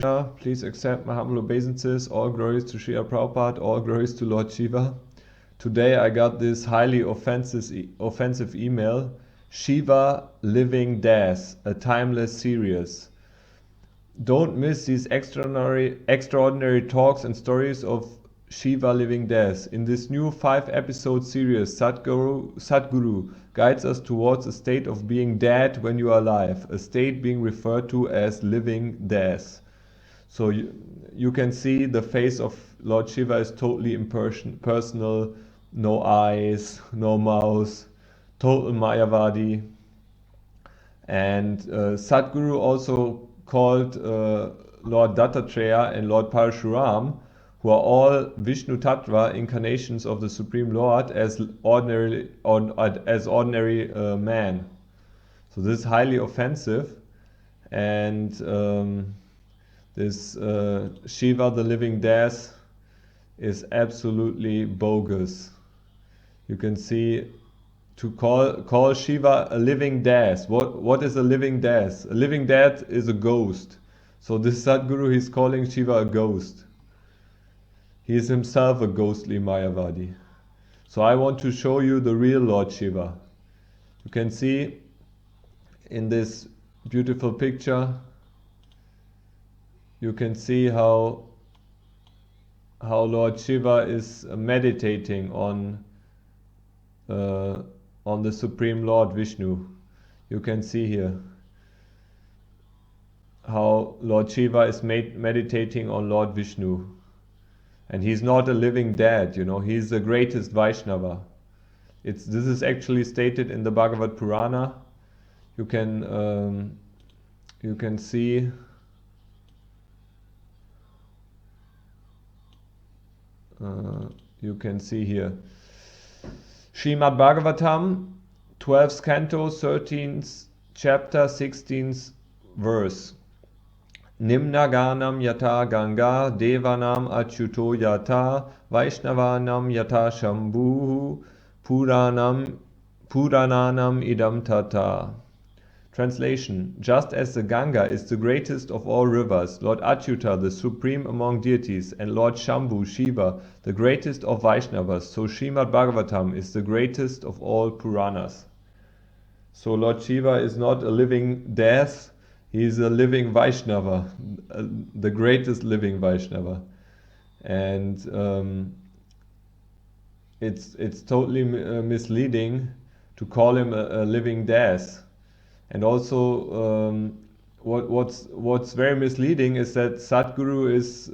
Please accept my humble obeisances. All glories to Srila Prabhupada, all glories to Lord Shiva. Today I got this highly offensive email. Shiva Living Das, a timeless series. Don't miss these extraordinary talks and stories of Shiva Living Das. In this new 5-episode series, Sadhguru guides us towards a state of being dead when you are alive, a state being referred to as living Das. So you can see the face of Lord Shiva is totally impersonal, no eyes, no mouth, total Mayavadi. And Sadhguru also called Lord Dattatreya and Lord Parashuram, who are all Vishnu Tattva incarnations of the Supreme Lord, as ordinary man. So this is highly offensive, and this Shiva, the living Das, is absolutely bogus. You can see, to call Shiva a living Das. What is a living Das? A living Das is a ghost. So this Sadhguru, he's calling Shiva a ghost. He is himself a ghostly Mayavadi. So I want to show you the real Lord Shiva. You can see in this beautiful picture, you can see how Lord Shiva is meditating on the Supreme Lord Vishnu. You can see here how Lord Shiva is meditating on Lord Vishnu. And he's not a living dead, he's the greatest Vaishnava. This is actually stated in the Bhagavad Purana. You can see here. Srimad Bhagavatam, 12th canto, 13th chapter, 16th verse. Nimna ganam yata ganga, devanam achyuto yata, vaishnavanam yata shambhu, purananam idam tata. Translation: just as the Ganga is the greatest of all rivers, Lord Achyuta, the supreme among deities, and Lord Shambhu, Shiva, the greatest of Vaishnavas, so Srimad Bhagavatam is the greatest of all Puranas. So Lord Shiva is not a living Das, he is a living Vaishnava, the greatest living Vaishnava. And it's totally misleading to call him a living Das. And also, what's very misleading is that Sadhguru is,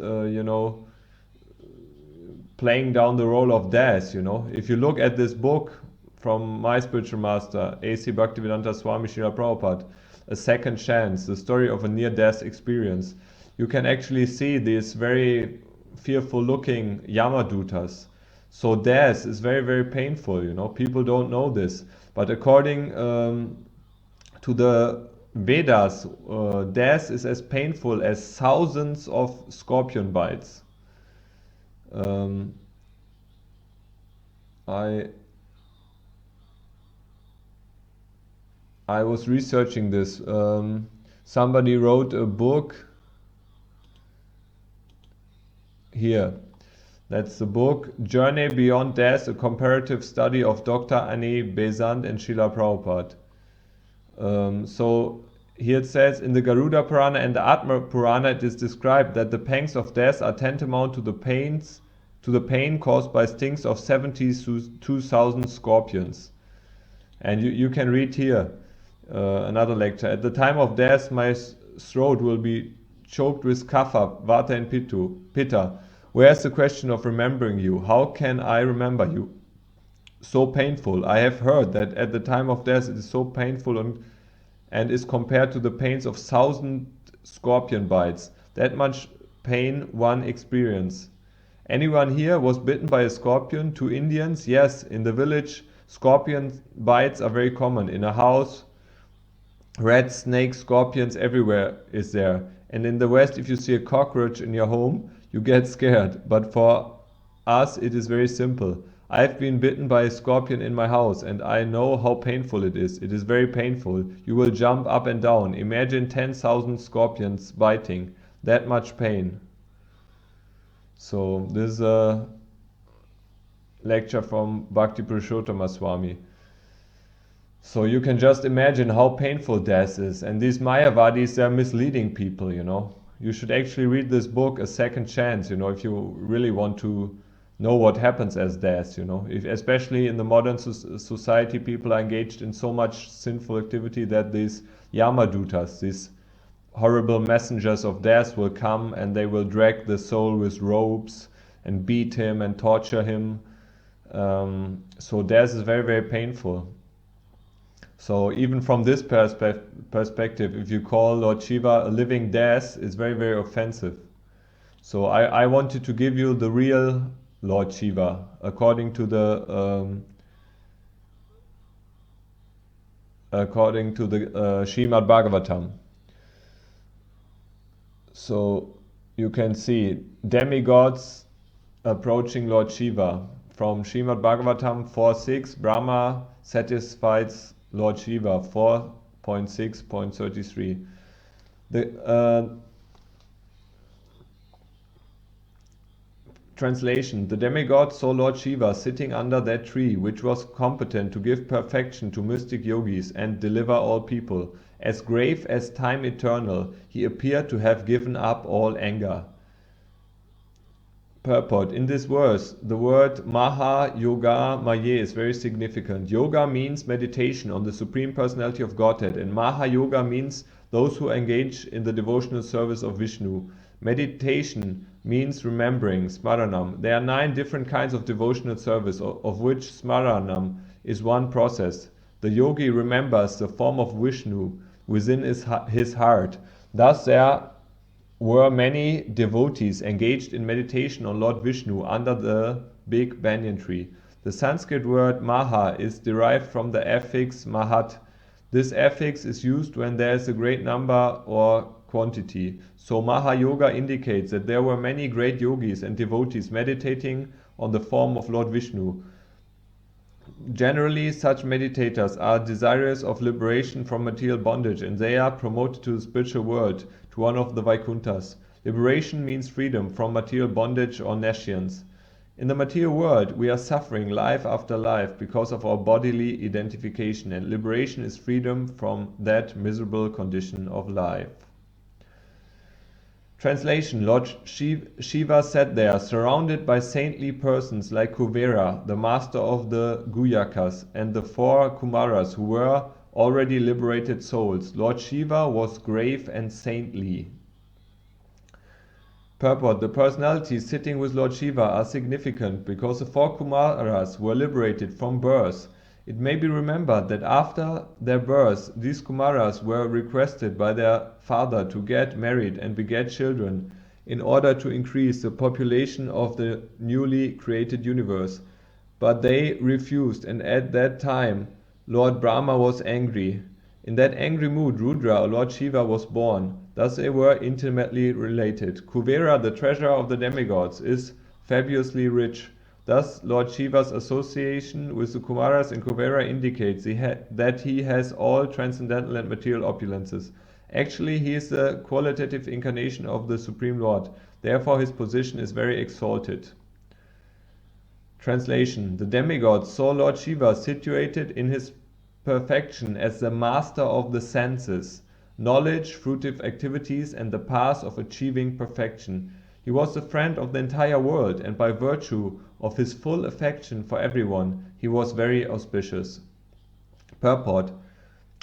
playing down the role of Das. If you look at this book from my spiritual master, A.C. Bhaktivedanta Swami Srila Prabhupada, A Second Chance, the story of a near-death experience, you can actually see these very fearful-looking Yamadutas. So Das is very, very painful. People don't know this, but according to the Vedas, death is as painful as thousands of scorpion bites. I was researching this. Somebody wrote a book here. That's the book Journey Beyond Death, a comparative study of Dr. Ani Besant and Srila Prabhupada. So here it says, in the Garuda Purana and the Atma Purana, it is described that the pangs of death are tantamount to the pain caused by stings of 72,000 scorpions. And you can read here another lecture. At the time of death, my throat will be choked with kapha, vata and pitta. Where's the question of remembering you? How can I remember you? So painful. I have heard that at the time of death it is so painful and is compared to the pains of 1,000 scorpion bites. That much pain one experience. Anyone here was bitten by a scorpion? 2 Indians? Yes, in the village scorpion bites are very common. In a house, rats, snakes, scorpions everywhere is there. And in the West, if you see a cockroach in your home, you get scared. But for us it is very simple. I've been bitten by a scorpion in my house and I know how painful it is. It is very painful. You will jump up and down. Imagine 10,000 scorpions biting. that much pain. So this is a lecture from Bhakti Purushottama Swami. So you can just imagine how painful death is. And these Mayavadis, they're misleading people, you know. You should actually read this book A Second Chance, you know, if you really want to know what happens as death, you know. Especially in the modern society, people are engaged in so much sinful activity that these Yamadutas, these horrible messengers of death, will come and they will drag the soul with ropes and beat him and torture him. So death is very, very painful. So even from this perspective, if you call Lord Shiva a living death, it's very, very offensive. So I wanted to give you the real Lord Shiva, according to the Srimad Bhagavatam. So you can see demigods approaching Lord Shiva. From Srimad Bhagavatam 4.6, Brahma satisfies Lord Shiva, 4.6.33. The translation: the demigod saw Lord Shiva sitting under that tree, which was competent to give perfection to mystic yogis and deliver all people. As grave as time eternal, he appeared to have given up all anger. Purport: in this verse, the word Maha Yoga Maye is very significant. Yoga means meditation on the Supreme Personality of Godhead, and Maha Yoga means those who engage in the devotional service of Vishnu. Meditation means remembering, Smaranam. There are 9 different kinds of devotional service, of which Smaranam is one process. The yogi remembers the form of Vishnu within his heart. Thus there were many devotees engaged in meditation on Lord Vishnu under the big banyan tree. The Sanskrit word Maha is derived from the affix Mahat. This affix is used when there is a great number or quantity. So Maha Yoga indicates that there were many great yogis and devotees meditating on the form of Lord Vishnu. Generally, such meditators are desirous of liberation from material bondage, and they are promoted to the spiritual world, to one of the Vaikunthas. Liberation means freedom from material bondage or nescience. In the material world, we are suffering life after life because of our bodily identification, and liberation is freedom from that miserable condition of life. Translation: Lord Shiva sat there, surrounded by saintly persons like Kuvera, the master of the Guyakas, and the 4 Kumaras, who were already liberated souls. Lord Shiva was grave and saintly. Purport: the personalities sitting with Lord Shiva are significant because the 4 Kumaras were liberated from birth. It may be remembered that after their birth, these Kumaras were requested by their father to get married and beget children in order to increase the population of the newly created universe. But they refused, and at that time Lord Brahma was angry. In that angry mood, Rudra, or Lord Shiva, was born. Thus they were intimately related. Kuvera, the treasurer of the demigods, is fabulously rich. Thus, Lord Shiva's association with the Kumaras and Kuvera indicates that he has all transcendental and material opulences. Actually, he is the qualitative incarnation of the Supreme Lord. Therefore, his position is very exalted. Translation: the demigods saw Lord Shiva situated in his perfection as the master of the senses, knowledge, fruitive activities, and the path of achieving perfection. He was the friend of the entire world, and by virtue of his full affection for everyone, he was very auspicious. Purport: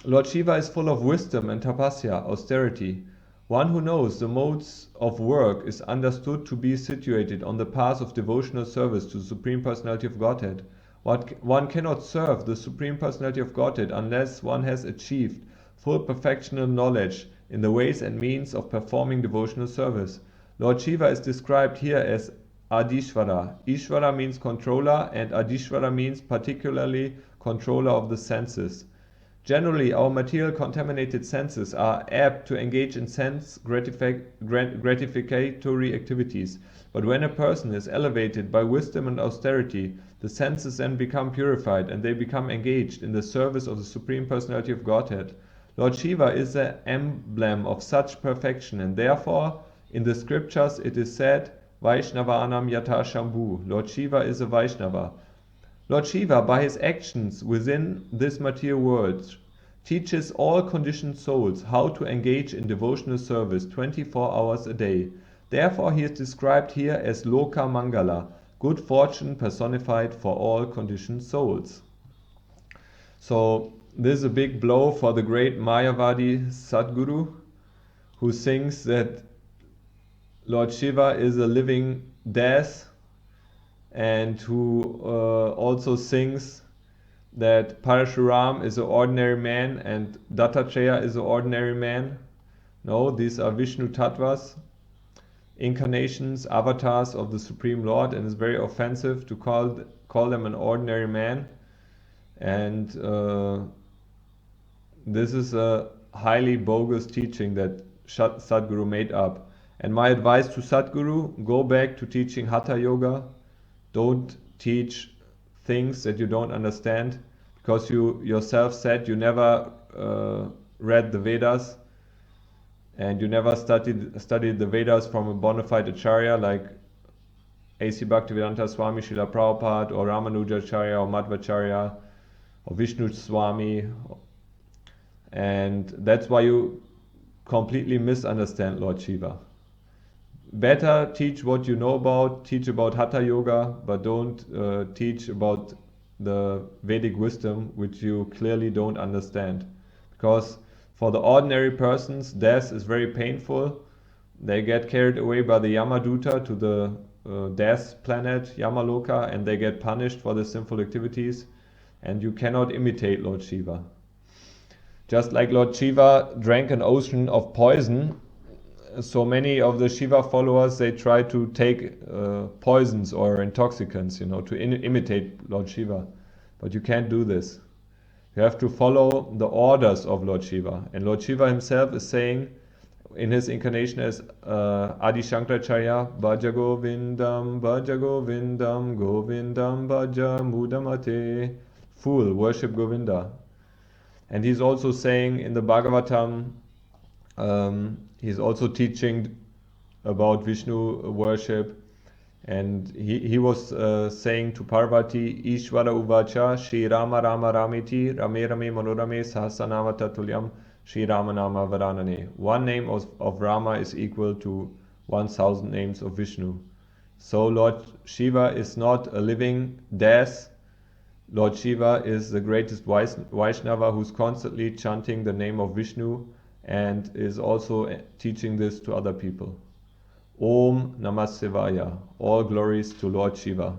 Lord Shiva is full of wisdom and tapasya, austerity. One who knows the modes of work is understood to be situated on the path of devotional service to the Supreme Personality of Godhead. One cannot serve the Supreme Personality of Godhead unless one has achieved full perfectional knowledge in the ways and means of performing devotional service. Lord Shiva is described here as Adishvara. Ishvara means controller, and Adishvara means particularly controller of the senses. Generally, our material contaminated senses are apt to engage in sense gratificatory activities. But when a person is elevated by wisdom and austerity, the senses then become purified and they become engaged in the service of the Supreme Personality of Godhead. Lord Shiva is the emblem of such perfection, and therefore In the scriptures it is said, Vaishnavanam Yata Shambhu, Lord Shiva is a Vaishnava. Lord Shiva, by his actions within this material world, teaches all conditioned souls how to engage in devotional service 24 hours a day. Therefore he is described here as Loka Mangala, good fortune personified for all conditioned souls. So this is a big blow for the great Mayavadi Sadhguru, who thinks that Lord Shiva is a living death, and who also thinks that Parashuram is an ordinary man and Dattatreya is an ordinary man. No, these are Vishnu Tattvas, incarnations, avatars of the Supreme Lord, and it's very offensive to call them an ordinary man. And this is a highly bogus teaching that Sadhguru made up. And my advice to Sadhguru, go back to teaching Hatha Yoga. Don't teach things that you don't understand, because you yourself said you never read the Vedas, and you never studied the Vedas from a bona fide acharya like A.C. Bhaktivedanta Swami Srila Prabhupada or Ramanujacharya or Madhvacharya or Vishnu Swami, and that's why you completely misunderstand Lord Shiva. Better teach what you know about, teach about Hatha Yoga, but don't teach about the Vedic wisdom, which you clearly don't understand. Because for the ordinary persons, death is very painful. They get carried away by the Yamaduta to the death planet, Yamaloka, and they get punished for their sinful activities. And you cannot imitate Lord Shiva. Just like Lord Shiva drank an ocean of poison, so many of the Shiva followers, they try to take poisons or intoxicants, to imitate Lord Shiva. But you can't do this. You have to follow the orders of Lord Shiva. And Lord Shiva himself is saying in his incarnation as Adi Shankaracharya, Bhaja Govindam, Govindam Bhaja Mudamate. Fool, worship Govinda. And he's also saying in the Bhagavatam, he's also teaching about Vishnu worship, and he was saying to Parvati, Ishvara Uvacha, Shri Rama Rama Ramiti, Rame Rame Manorame Sahasranama Tatulyam, Shri Rama Nama Varanane. One name of Rama is equal to 1,000 names of Vishnu. So Lord Shiva is not a living death. Lord Shiva is the greatest Vaishnava who's constantly chanting the name of Vishnu and is also teaching this to other people. Om Namah Shivaya. All glories to Lord Shiva.